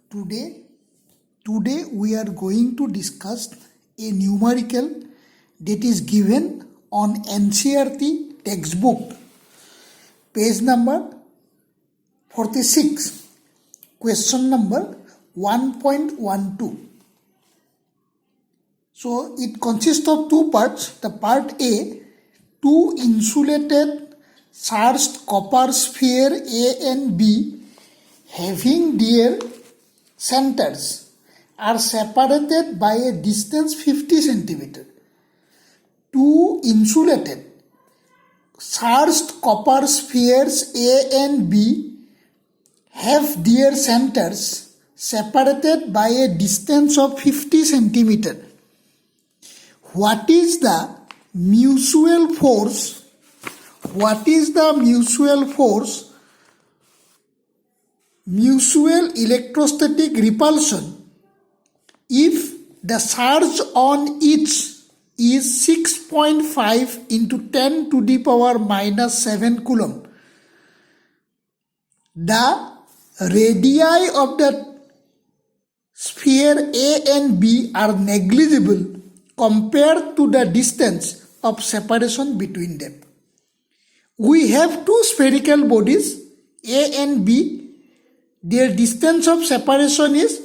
Today we are going to discuss a numerical that is given on NCERT textbook, page number 46, question number 1.12. So it consists of two parts. The part A, two insulated charged copper sphere A and B having their centers are separated by a distance 50 centimeter. Two insulated charged copper spheres A and B have their centers separated by a distance of 50 centimeter. What is the mutual force? Mutual electrostatic repulsion if the charge on each is 6.5 into 10 to the power minus 7 coulomb. The radii of the sphere A and B are negligible compared to the distance of separation between them. We have two spherical bodies A and B. Their distance of separation is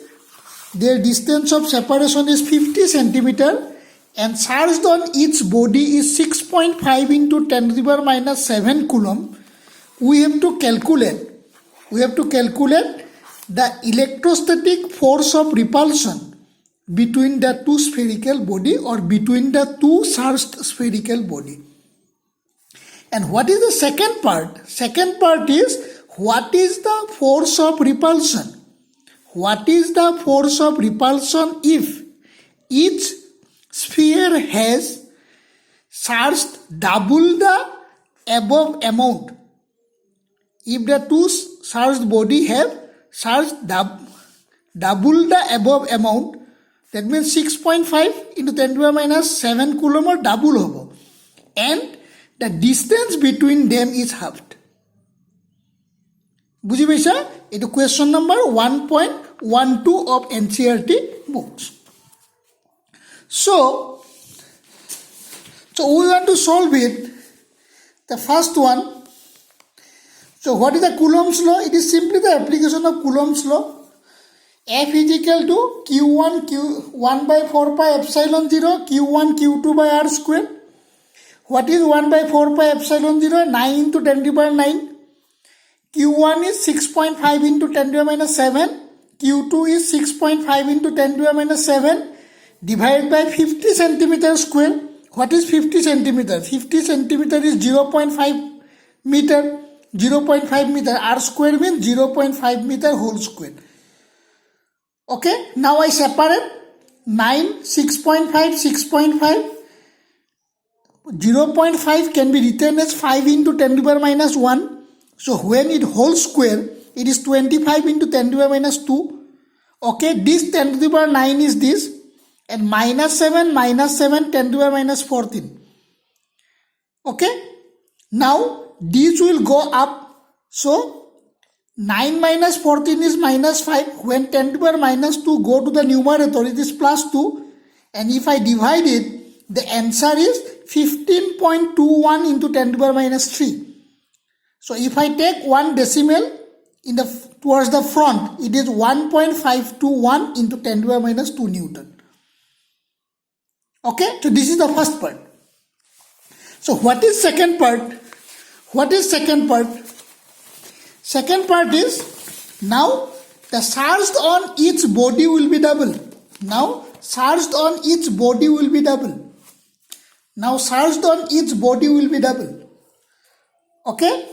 50 centimeter and charged on each body is 6.5 into 10 to the power minus 7 coulomb. We have to calculate the electrostatic force of repulsion between the two spherical body or between the two charged spherical body. And what is the second part? Second part is what is the force of repulsion? What is the force of repulsion if each sphere has charged double the above amount? If the two charged body have charged double the above amount, that means 6.5 into 10 to the power minus 7 coulomb or double hobo. And the distance between them is halved. বুঝি পাইছা? It is question number 1.12 of NCERT books. So we want to solve it. The first one. So what is the Coulomb's law? It is simply the application of Coulomb's law. F is equal to Q1 by 4 pi epsilon 0 Q1 Q2 by R square. What is 1 by 4 pi epsilon 0? 9 into 10 to the power 9. Q1 is 6.5 into 10 to the power minus 7. Q2 is 6.5 into 10 to the power minus 7 divided by 50 centimeter square. What is 50 centimeter? 50 centimeter is 0.5 meter. 0.5 meter. R square means 0.5 meter whole square. Okay. Now I separate 9, 6.5, 6.5. 0.5 can be written as 5 into 10 to the power minus 1. So when it whole square, it is 25 into 10 to the power minus 2. Okay, this 10 to the power 9 is this. And minus 7, 10 to the power minus 14. Okay, now these will go up. So 9 minus 14 is minus 5. When 10 to the power minus 2 go to the numerator, it is plus 2. And if I divide it, the answer is 15.21 into 10 to the power minus 3. So if I take one decimal towards the front, it is 1.521 into 10 to the power minus 2 Newton. Okay, so this is the first part. So what is second part? Second part is now the charge on each body will be double. Okay.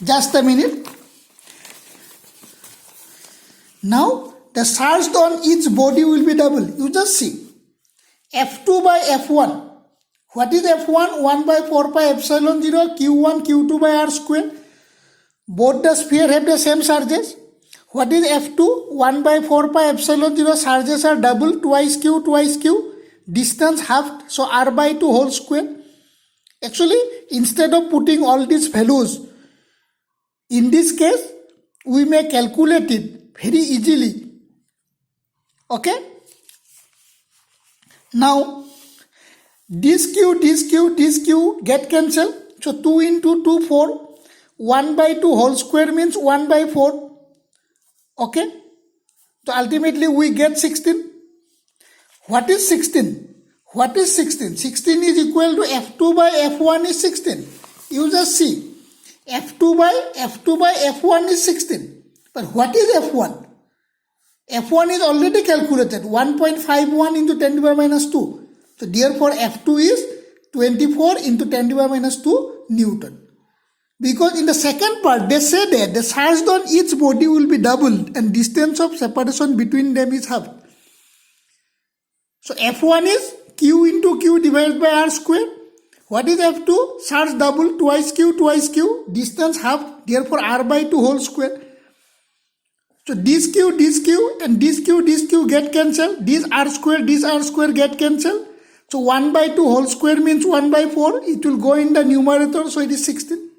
Just a minute. Now the charge on each body will be double. You just see. F2 by F1. What is F1? 1 by 4 pi epsilon 0 Q1 Q2 by R square. Both the sphere have the same charges. What is F2? 1 by 4 pi epsilon 0 charges are double, twice Q. Distance halved, so R by 2 whole square. Actually, instead of putting all these values, in this case, we may calculate it very easily. Okay? Now, this q get cancelled. So 2 into 2, 4. 1 by 2 whole square means 1 by 4. Okay? So ultimately we get 16. What is 16? What is 16? 16 is equal to f2 by f1 is 16. You just see. f2 by f1 is 16. But what is f1? f1 is already calculated. 1.51 into 10 to the power minus 2. So therefore f2 is 24 into 10 to the power minus 2 Newton. Because in the second part, they say that the charge on each body will be doubled and distance of separation between them is half. So F1 is Q into Q divided by R square. What is F2? Charge double, twice Q, distance half, therefore R by 2 whole square. So this Q, and this Q get cancelled. This R square get cancelled. So 1 by 2 whole square means 1 by 4. It will go in the numerator, so it is 16.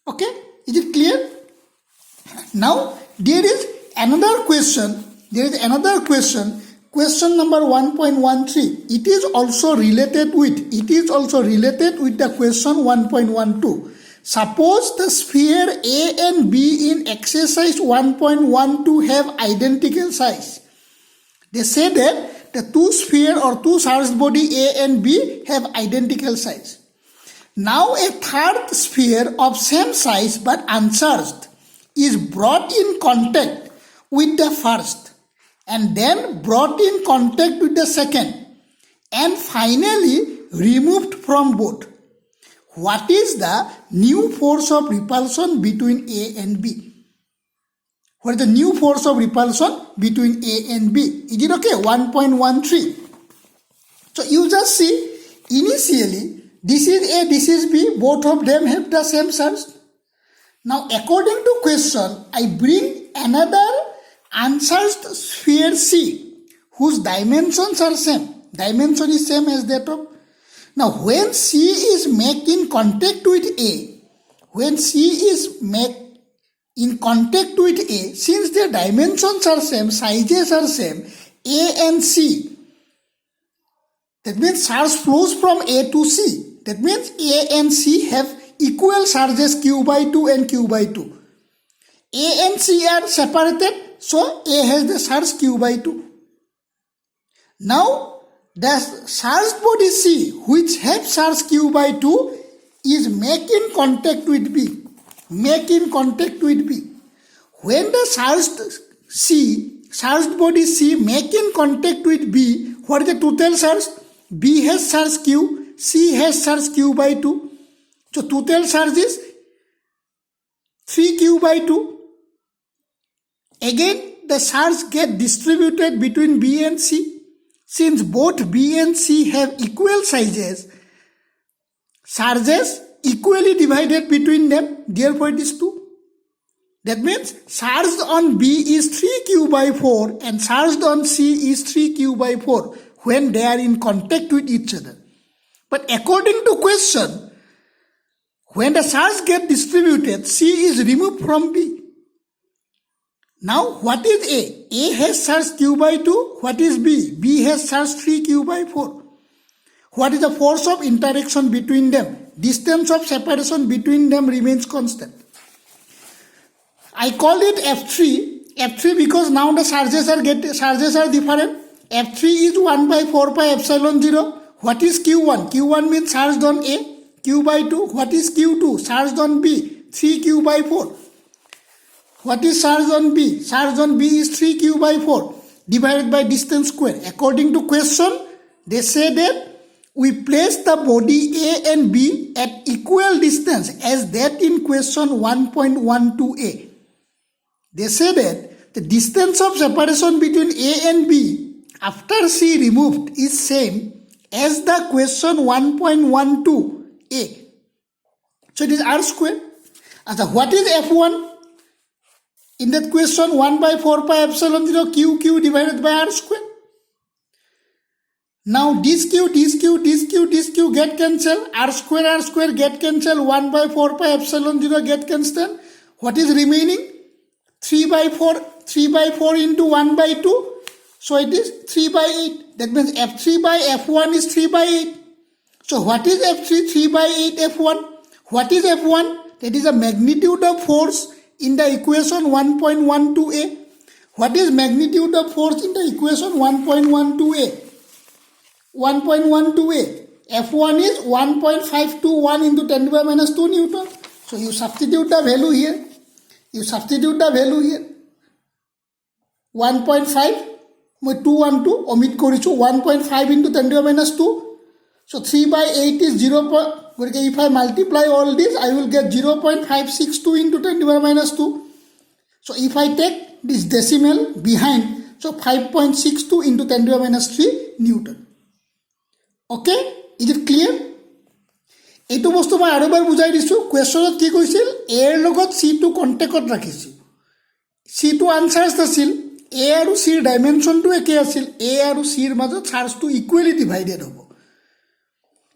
Okay, is it clear? Now, there is another question. Question number 1.13. It is also related with the question 1.12. Suppose the sphere A and B in exercise 1.12 have identical size. They say that the two sphere or two charged body A and B have identical size. Now a third sphere of same size but uncharged is brought in contact with the first and then brought in contact with the second and finally removed from both. What is the new force of repulsion between A and B? What is the new force of repulsion between A and B? Is it okay? 1.13. So you just see, initially, this is A, this is B, both of them have the same charge. Now, according to question, I bring another uncharged sphere C, whose dimensions are same. Dimension is same as that of. Now, when C is made in contact with A, since their dimensions are same, sizes are same, A and C, that means charge flows from A to C. That means A and C have equal charges Q by 2 and Q by 2. A and C are separated, so A has the charge Q by 2. Now, the charged body C, which has charge Q by 2, is making contact with B. When the charged body C making contact with B, what is the total charge? B has charge Q, C has charge Q by 2. So total charge is 3Q by 2. Again, the charge get distributed between B and C. Since both B and C have equal sizes, charges equally divided between them, therefore it is 2. That means charged on B is 3Q by 4 and charged on C is 3Q by 4 when they are in contact with each other. But according to question, when the charge get distributed, C is removed from B. Now, what is A? A has charge Q by 2. What is B? B has charge 3Q by 4. What is the force of interaction between them? Distance of separation between them remains constant. I call it F3 because now the charges are different. F3 is 1 by 4 pi epsilon 0. What is Q1? Q1 means charged on A, Q by 2. What is Q2? Charged on B, 3Q by 4. What is charged on B? Charged on B is 3Q by 4 divided by distance square. According to question, they say that we place the body A and B at equal distance as that in question 1.12a. They say that the distance of separation between A and B after C removed is same as the question 1.12a. So it is R square. So what is F1? In that question 1 by 4 pi epsilon 0 Q divided by R square. Now this q get cancel, r square get cancel, 1 by 4 pi epsilon 0 get cancel. What is remaining? 3 by 4 into 1 by 2. So it is 3 by 8. That means F3 by F1 is 3 by 8. So what is F3? 3 by 8 F1. What is F1? That is the magnitude of force in the equation 1.12a. What is magnitude of force in the equation 1.12a? 1.12a. F1 is 1.521 into 10 to the minus 2 Newton. So you substitute the value here. 1.5 মই 212 omit কৰিছোঁ 1.5 into 10 to the minus 2. So 3 by 8 is 0. If I multiply all this, I will get 0.562 into 10 to the minus 2. So if I take this decimal behind, so 5.62 into 10 to the minus 3 Newton. Okay? Is it clear? এইটো বস্তু মই আৰু এবাৰ বুজাই দিছোঁ। কুৱেশ্যনত কি কৈছিল? এৰ লগত চিটো কণ্টেক্টত ৰাখিছোঁ। চিটো আনচাৰ্জ আছিল। এ আৰু চিৰ ডাইমেনশ্যনটো একে আছিল। এ আৰু চিৰ মাজত চাৰ্জটো ইকুৱেলি ডিভাইডেড হ'ব।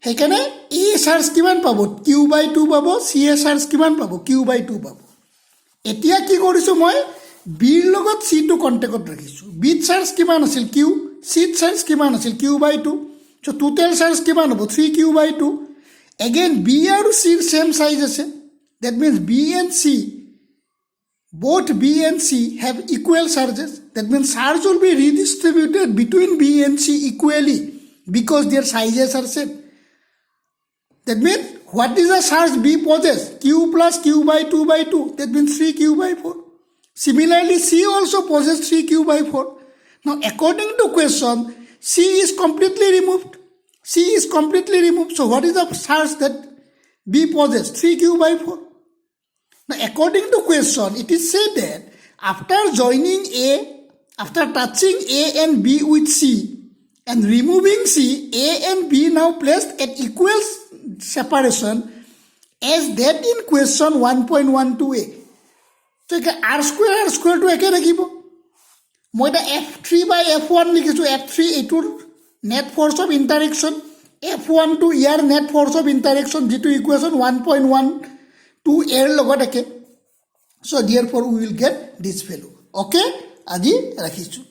সেইকাৰণে এ চাৰ্জ কিমান পাব? কিউ বাই 2 পাব। চি এ চাৰ্জ কিমান পাব? কিউ বাই 2 পাব। এতিয়া কি কৰিছোঁ মই? বিৰ লগত চিটো কণ্টেক্টত ৰাখিছোঁ। বিত চাৰ্জ কিমান আছিল? কিউ। চিত চাৰ্জ কিমান আছিল? Q by 2। So' total charge কিমান হ'ব? 3 Q by 2। Again, B and C same size as a. That means B and C, both B and C have equal charges. That means charge will be redistributed between B and C equally because their sizes are same. That means what is the charge B possesses? Q plus Q by 2 by 2. That means 3Q by 4. Similarly, C also possesses 3Q by 4. Now, according to question, C is completely removed. C is completely removed. So what is the charge that B possesses? 3Q by 4. Now according to question, it is said that after joining A, after touching A and B with C and removing C, A and B now placed at equal separation as that in question 1.12a. So R square to একে ৰাখিব। মই এটা F3 by F1 লিখিছোঁ। F3 এইটোৰ net force of interaction, F1 to year net force of interaction যিটো equation 1.12 এৰ লগত একে। So therefore we will get this value. Okay? আজি ৰাখিছোঁ।